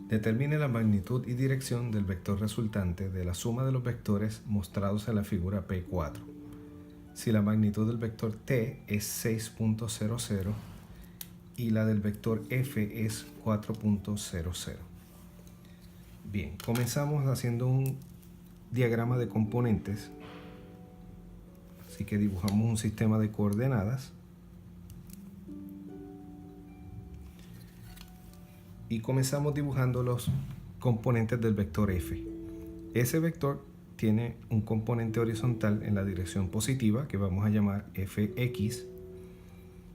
Determine la magnitud y dirección del vector resultante de la suma de los vectores mostrados en la figura P4. Si la magnitud del vector t es 6.00 y la del vector f es 4.00. Bien, comenzamos haciendo un diagrama de componentes. Así que dibujamos un sistema de coordenadas y comenzamos dibujando los componentes del vector f. Ese vector tiene un componente horizontal en la dirección positiva que vamos a llamar fx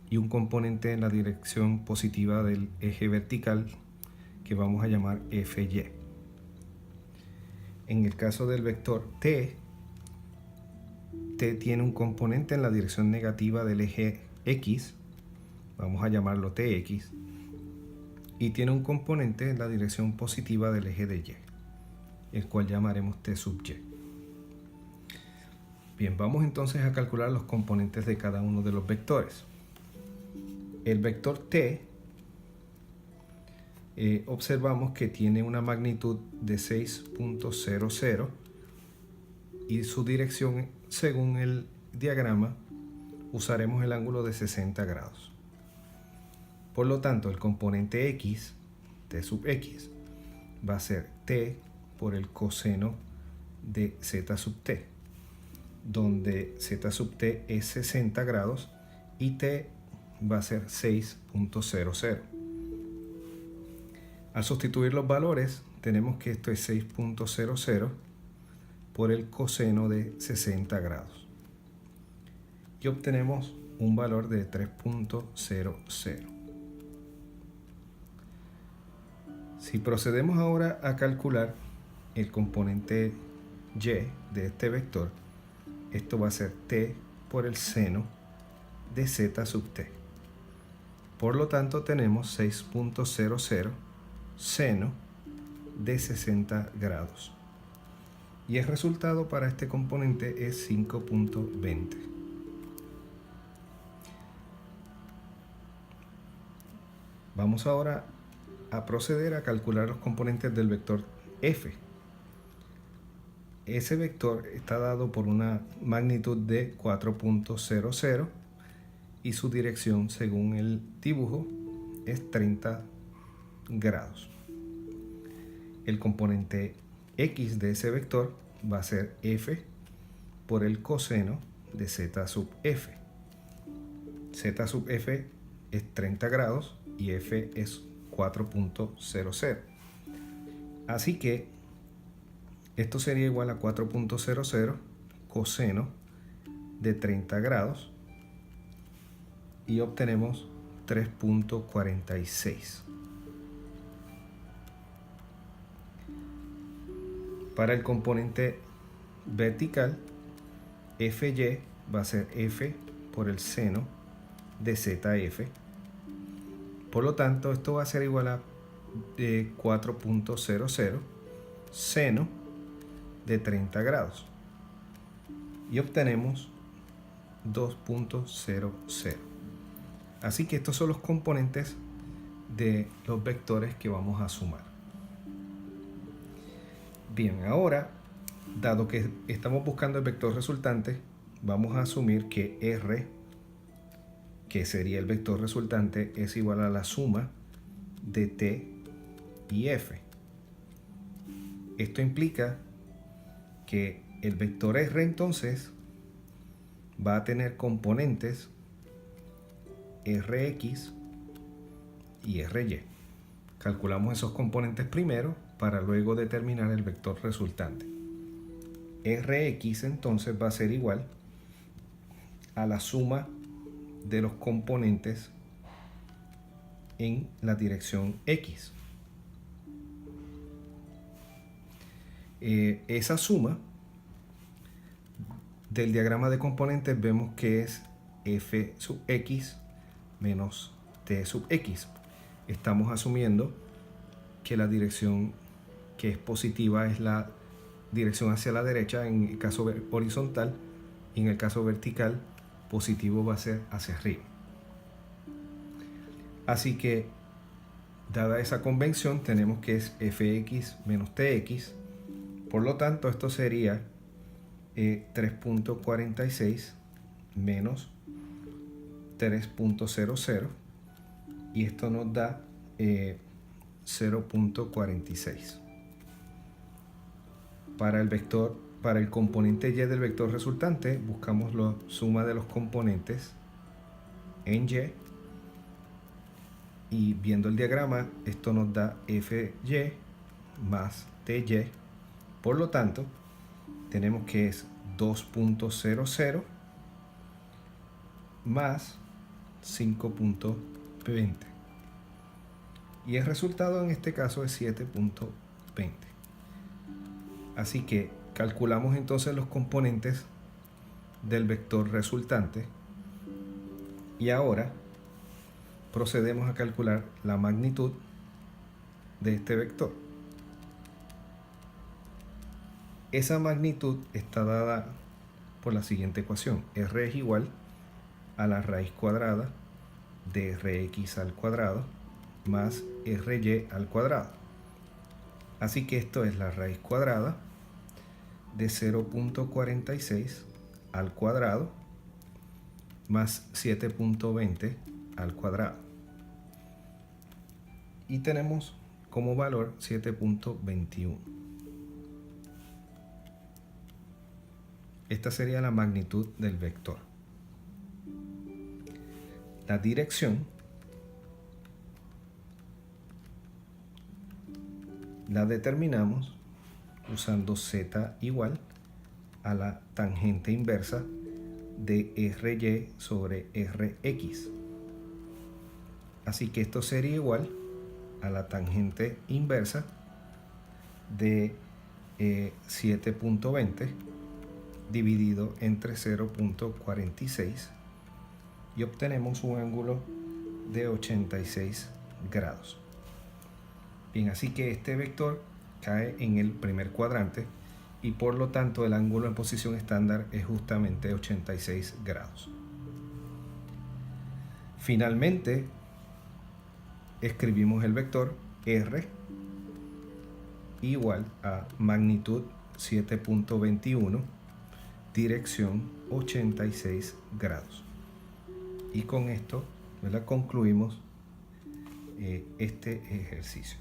y un componente en la dirección positiva del eje vertical que vamos a llamar fy. En el caso del vector t tiene un componente en la dirección negativa del eje x, vamos a llamarlo tx, y tiene un componente en la dirección positiva del eje de y, el cual llamaremos t sub y. Bien, vamos entonces a calcular los componentes de cada uno de los vectores. El vector t observamos que tiene una magnitud de 6.00 y su dirección, según el diagrama, usaremos el ángulo de 60 grados. Por lo tanto, el componente x, t sub x, va a ser t por el coseno de z sub t, donde z sub t es 60 grados y t va a ser 6.00. Al sustituir los valores, tenemos que esto es 6.00 por el coseno de 60 grados. Y obtenemos un valor de 3.00. Si procedemos ahora a calcular el componente y de este vector, esto va a ser t por el seno de z sub t. Por lo tanto, tenemos 6.00 seno de 60 grados. Y el resultado para este componente es 5.20. Vamos ahora a proceder a calcular los componentes del vector f. Ese vector está dado por una magnitud de 4.00 y su dirección, según el dibujo, es 30 grados. El componente x de ese vector va a ser f por el coseno de z sub f. Z sub f es 30 grados y f es 4.00. Así que esto sería igual a 4.00 coseno de 30 grados y obtenemos 3.46. Para el componente vertical, fy va a ser f por el seno de zf. Por lo tanto, esto va a ser igual a 4.00 seno de 30 grados. Y obtenemos 2.00. Así que estos son los componentes de los vectores que vamos a sumar. Bien, ahora, dado que estamos buscando el vector resultante, vamos a asumir que R, que sería el vector resultante, es igual a la suma de T y F. Esto implica que el vector R entonces va a tener componentes Rx y Ry. Calculamos esos componentes primero para luego determinar el vector resultante. Rx entonces va a ser igual a la suma de los componentes en la dirección X. Esa suma del diagrama de componentes vemos que es f sub x menos t sub x. Estamos asumiendo que la dirección que es positiva es la dirección hacia la derecha en el caso horizontal, y en el caso vertical positivo va a ser hacia arriba. Así que Dada esa convención, tenemos que es fx menos tx. Por lo tanto, esto sería 3.46 menos 3.00, y esto nos da 0.46. Para el componente y del vector resultante, buscamos la suma de los componentes en y, y viendo el diagrama, esto nos da fy más ty. Por lo tanto, tenemos que es 2.00 más 5.20, y el resultado en este caso es 7.20. Así que calculamos entonces los componentes del vector resultante, y ahora procedemos a calcular la magnitud de este vector. Esa magnitud está dada por la siguiente ecuación: r es igual a la raíz cuadrada de rx al cuadrado más ry al cuadrado. Así que esto es la raíz cuadrada de 0.46 al cuadrado más 7.20 al cuadrado. Y tenemos como valor 7.21. Esta sería la magnitud del vector. La dirección la determinamos usando z igual a la tangente inversa de ry sobre rx. Así que esto sería igual a la tangente inversa de 7.20 dividido entre 0.46, y obtenemos un ángulo de 86 grados. Bien, así que este vector cae en el primer cuadrante, y por lo tanto el ángulo en posición estándar es justamente 86 grados. Finalmente, escribimos el vector r igual a magnitud 7.21, dirección 86 grados. Y con esto, ¿verdad?, concluimos este ejercicio.